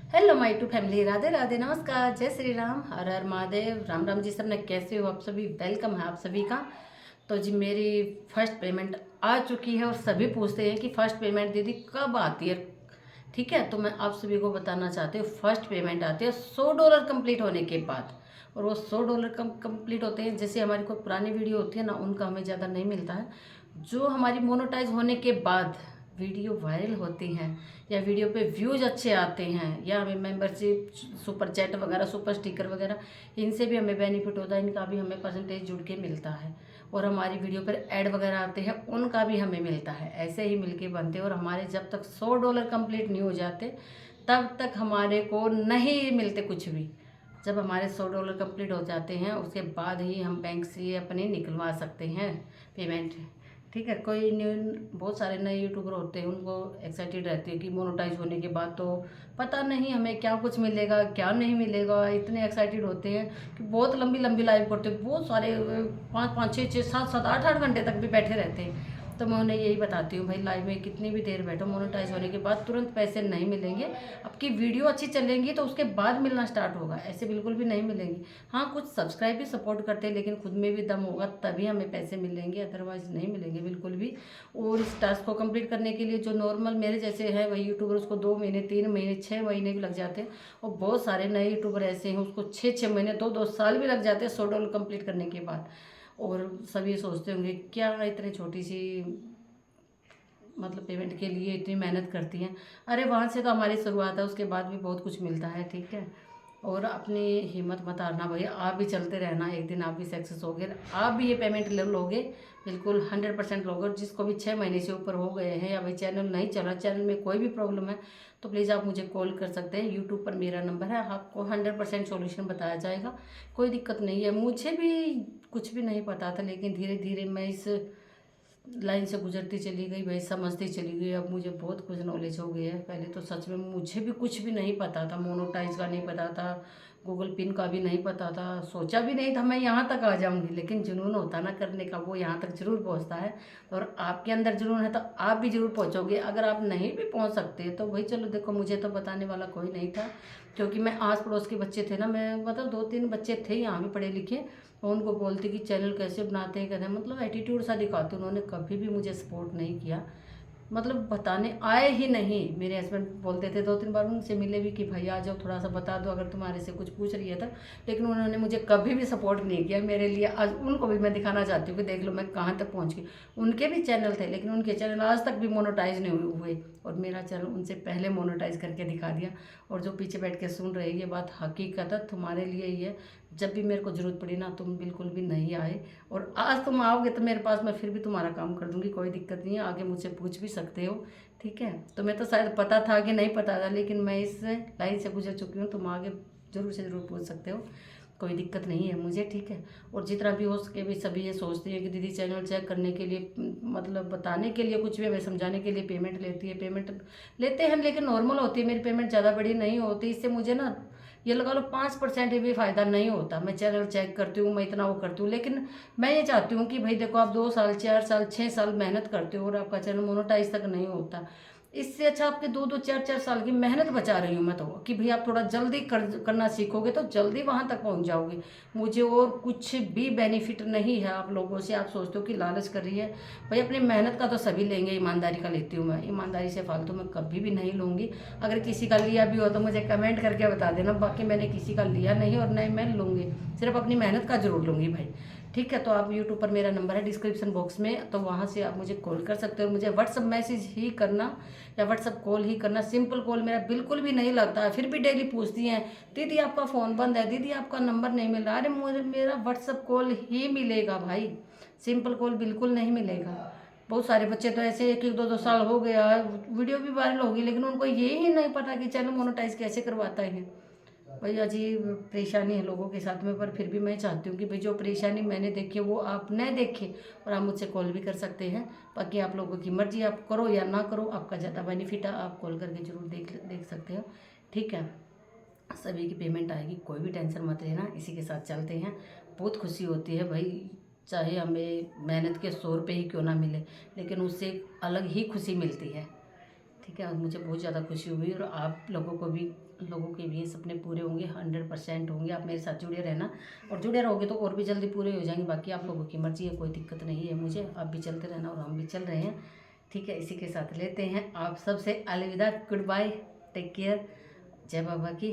Hello my to family, Radhe Radhe, नमस्कार, जय श्री राम, हर हर महादेव, राम राम जी। सब ने कैसे हो आप सभी? वेलकम है आप सभी का। तो जी मेरी फर्स्ट पेमेंट आ चुकी है और सभी पूछते हैं कि फर्स्ट पेमेंट दीदी कब आती है। ठीक है, तो मैं आप सभी को बताना चाहती हूँ, फर्स्ट पेमेंट आती है $100 कंप्लीट होने के बाद। और वो $100 कम कंप्लीट होते हैं, जैसे हमारी कोई पुरानी वीडियो होती है ना, उनका हमें ज़्यादा नहीं मिलता है। जो हमारी मोनेटाइज होने के बाद वीडियो वायरल होती हैं या वीडियो पे व्यूज अच्छे आते हैं या हमें मेंबरशिप, सुपर चैट वगैरह, सुपर स्टिकर वगैरह, इनसे भी हमें बेनिफिट होता है, इनका भी हमें परसेंटेज जुड़ के मिलता है। और हमारी वीडियो पर ऐड वगैरह आते हैं, उनका भी हमें मिलता है। ऐसे ही मिलके बनते हैं। और हमारे जब तक $100 कंप्लीट नहीं हो जाते तब तक हमारे को नहीं मिलते कुछ भी। जब हमारे $100 कंप्लीट हो जाते हैं उसके बाद ही हम बैंक से अपने निकलवा सकते हैं पेमेंट। ठीक है, कोई न्यू, बहुत सारे नए यूट्यूबर होते हैं, उनको एक्साइटेड रहती है कि मोनेटाइज होने के बाद तो पता नहीं हमें क्या कुछ मिलेगा क्या नहीं मिलेगा। इतने एक्साइटेड होते हैं कि बहुत लंबी लंबी लाइव करते हैं, बहुत सारे 5 5 6 6 7 7 8 8 घंटे तक भी बैठे रहते हैं। तो मैं उन्हें यही बताती हूँ, भाई लाइव में कितनी भी देर बैठो, मोनेटाइज होने के बाद तुरंत पैसे नहीं मिलेंगे। आपकी वीडियो अच्छी चलेंगी तो उसके बाद मिलना स्टार्ट होगा, ऐसे बिल्कुल भी नहीं मिलेंगी। हाँ, कुछ सब्सक्राइब भी सपोर्ट करते हैं, लेकिन खुद में भी दम होगा तभी हमें पैसे मिलेंगे, अदरवाइज नहीं मिलेंगे बिल्कुल भी। और इस टास्क को कंप्लीट करने के लिए जो नॉर्मल मेरे जैसे है वही यूट्यूबर, उसको 2 महीने 3 महीने 6 महीने भी लग जाते हैं। और बहुत सारे नए यूट्यूबर ऐसे हैं उसको 6 6 महीने 2 2 साल भी लग जाते हैं $100 कंप्लीट करने के बाद। और सब ये सोचते होंगे क्या इतनी छोटी सी मतलब पेमेंट के लिए इतनी मेहनत करती हैं। अरे वहाँ से तो हमारी शुरुआत है, उसके बाद भी बहुत कुछ मिलता है। ठीक है, और अपनी हिम्मत मत हारना भैया, आप भी चलते रहना, एक दिन आप भी सक्सेस होगे, आप भी ये पेमेंट ले लोगे, बिल्कुल 100% लोगे। और जिसको भी 6 महीने से ऊपर हो गए हैं या भाई चैनल नहीं चला, चैनल में कोई भी प्रॉब्लम है, तो प्लीज़ आप मुझे कॉल कर सकते हैं। यूट्यूब पर मेरा नंबर है, आपको 100% सॉल्यूशन बताया जाएगा, कोई दिक्कत नहीं है। मुझे भी कुछ भी नहीं पता था, लेकिन धीरे धीरे मैं इस लाइन से गुजरती चली गई भाई, समझती चली गई, अब मुझे बहुत कुछ नॉलेज हो गया है। पहले तो सच में मुझे भी कुछ भी नहीं पता था, मोनोटाइज का नहीं पता था, गूगल पिन का भी नहीं पता था, सोचा भी नहीं था मैं यहाँ तक आ जाऊँगी। लेकिन जुनून होता ना करने का, वो यहाँ तक जरूर पहुँचता है। और आपके अंदर जुनून है तो आप भी जरूर पहुँचोगे। अगर आप नहीं भी पहुँच सकते तो भाई चलो देखो, मुझे तो बताने वाला कोई नहीं था, क्योंकि मैं आस पड़ोस के बच्चे थे ना, मैं मतलब 2 3 बच्चे थे यहाँ भी पढ़े लिखे, मैं उनको बोलती कि चैनल कैसे बनाते हैं, कहते हैं मतलब एटीट्यूड सा दिखाते। उन्होंने कभी भी मुझे सपोर्ट नहीं किया, मतलब बताने आए ही नहीं। मेरे हस्बैंड बोलते थे, 2 3 बार उनसे मिले भी कि भाई आ जाओ थोड़ा सा बता दो अगर तुम्हारे से कुछ पूछ रही है तो। लेकिन उन्होंने मुझे कभी भी सपोर्ट नहीं किया मेरे लिए। आज उनको भी मैं दिखाना चाहती हूँ कि देख लो मैं कहाँ तक पहुँच गई। उनके भी चैनल थे, लेकिन उनके चैनल आज तक भी मोनोटाइज नहीं हुए, और मेरा चैनल उनसे पहले मोनोटाइज करके दिखा दिया। और जो पीछे बैठ के सुन रहे हैं, ये बात हकीकत है, तुम्हारे लिए ही है। जब भी मेरे को ज़रूरत पड़ी ना, तुम बिल्कुल भी नहीं आए, और आज तुम आओगे तो मेरे पास मैं फिर भी तुम्हारा काम कर दूंगी, कोई दिक्कत नहीं है। आगे मुझसे पूछ भी सकते हो। ठीक है, तुम्हें तो शायद पता था कि नहीं पता था, लेकिन मैं इस लाइन से गुजर चुकी हूँ, तुम आगे ज़रूर से ज़रूर पूछ सकते हो, कोई दिक्कत नहीं है मुझे। ठीक है, और जितना भी हो सके भी सभी ये सोचती है कि दीदी चैनल चेक करने के लिए, मतलब बताने के लिए, कुछ भी हमें समझाने के लिए पेमेंट लेती है। पेमेंट लेते हैं लेकिन नॉर्मल होती है, मेरी पेमेंट ज़्यादा बड़ी नहीं होती। इससे मुझे ना ये लगा लो 5% भी फ़ायदा नहीं होता। मैं चैनल चेक करती हूँ, मैं इतना वो करती हूँ, लेकिन मैं ये चाहती हूँ कि भाई देखो, आप 2 साल 4 साल 6 साल मेहनत करते हो और आपका चैनल मोनेटाइज तक नहीं होता, इससे अच्छा आपके 2 2 4 4 साल की मेहनत बचा रही हूँ मैं तो, कि भाई आप थोड़ा जल्दी करना सीखोगे तो जल्दी वहाँ तक पहुँच जाओगे। मुझे और कुछ भी बेनिफिट नहीं है आप लोगों से। आप सोचते हो कि लालच कर रही है, भाई अपनी मेहनत का तो सभी लेंगे, ईमानदारी का लेती हूँ मैं, ईमानदारी से फालतू मैं कभी भी नहीं लूँगी। अगर किसी का लिया भी हो तो मुझे कमेंट करके बता देना, बाकी मैंने किसी का लिया नहीं और नहीं मैं लूँगी, सिर्फ अपनी मेहनत का जरूर लूँगी भाई। ठीक है, तो आप यूट्यूब पर मेरा नंबर है डिस्क्रिप्शन बॉक्स में, तो वहाँ से आप मुझे कॉल कर सकते हो। मुझे व्हाट्सअप मैसेज ही करना या व्हाट्सअप कॉल ही करना, सिंपल कॉल मेरा बिल्कुल भी नहीं लगता है। फिर भी डेली पूछती हैं, दीदी आपका फ़ोन बंद है, दीदी आपका नंबर नहीं मिल रहा। अरे मुझे मेरा व्हाट्सअप कॉल ही मिलेगा भाई, सिंपल कॉल बिल्कुल नहीं मिलेगा। बहुत सारे बच्चे तो ऐसे 1 1 2 2 साल हो गया, वीडियो भी वायरल होगी, लेकिन उनको ये ही नहीं पता कि चैनल मोनेटाइज कैसे करवाता है। भाई अजीब परेशानी है लोगों के साथ में, पर फिर भी मैं चाहती हूँ कि भाई जो परेशानी मैंने देखी है वो आप न देखें, और आप मुझसे कॉल भी कर सकते हैं। बाकी आप लोगों की मर्जी, आप करो या ना करो, आपका ज़्यादा बेनिफिट है, आप कॉल करके ज़रूर देख देख सकते हो। ठीक है, सभी की पेमेंट आएगी, कोई भी टेंशन मत लेना, इसी के साथ चलते हैं। बहुत खुशी होती है भाई, चाहे हमें मेहनत के 100 रुपये ही क्यों ना मिले, लेकिन उससे एक अलग ही खुशी मिलती है। ठीक है, और मुझे बहुत ज़्यादा खुशी हुई और आप लोगों के भी सपने पूरे होंगे, 100% होंगे। आप मेरे साथ जुड़े रहना और जुड़े रहोगे तो और भी जल्दी पूरे हो जाएंगे। बाकी आप लोगों की मर्ज़ी है, कोई दिक्कत नहीं है मुझे, आप भी चलते रहना और हम भी चल रहे हैं। ठीक है, इसी के साथ लेते हैं आप सबसे अलविदा, गुड बाय, टेक केयर, जय बाबा की।